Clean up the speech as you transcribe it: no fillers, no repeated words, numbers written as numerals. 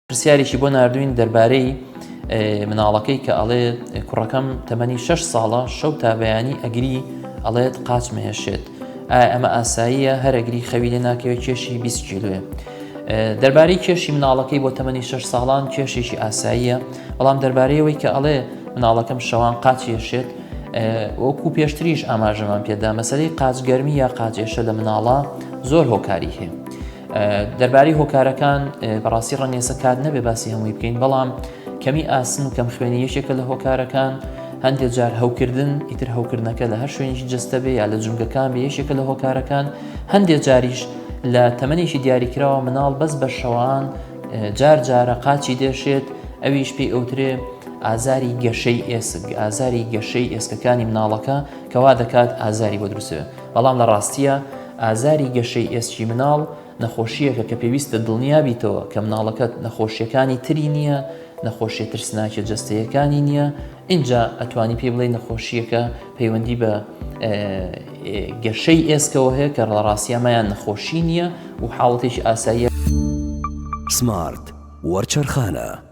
پرسیارێکی بۆ نردوین دەربارەی مناڵەکەی کە ئەڵێ کوڕەکەم تەمەنی 6 ساڵە شەو تا بەیانی ئەگری ئەڵێت قاچ مەهێشێت. ئەمە ئاساییە هەر ئەگری خەوی لێ ناکەوێت کێشی 20 کیلوێ. دەربارەی کێشی مناڵەکەی بۆ تەمەنی 6 ساڵان کێشێکی ئاساییە، بەڵام دەربارەیەوەی کە ئەڵێ مناڵەکەم شەوان قاچ هێشێت وەکو پێشتریش ئاماژەمان پێدا مەسەلەی قاچگەرمی یا قاچێشە لە مناڵە زۆر هۆکاری هەیە. دەربارەی هۆکارەکان بەڕاستی ڕەنگێسە کات نەبێ باسی هەمووی بکەین، بەڵام کەمی ئاسن و کەم خوێنی یەکێکە لە هۆکارەکان. هەندێک جار هەوکردن ئیتر هەوکردنەکە لە هەر شوێنێکی جەستە بێ یا لە جونگەکان بێ یەکێکە لە هۆکارەکان. هەندێک جاریش لە تەمەنێکی دیاریکراوە مناڵ بەس بە شەوان جار جارە قاچی دێشێت، ئەویش پێی ئەوترێ ئازاری گەشەی ئێسک، ئازاری گەشەی ئێسکەکانی مناڵەکە کەوا دەکات ئازاری بۆ دروستێت. بەڵام لە ڕاستیە ئازاری گەشەی ئێسکی مناڵ نەخۆشیەکە کە پێویستە دڵنیابیتەوە کە مناڵەکەت نەخۆشیەکانی تری نییە، نەخۆشیە ترسناکە جەستەیەکانی نییە. اینجا ئەتوانی پێ بڵێ نەخۆشیەکە پەیوەندی بە گەشەی ئێسکەوە هەیە کە لە ڕاستیەمایان نەخۆشی نییە و حاڵەتێکی ئاساییە. سمارت وەرچەرخانە.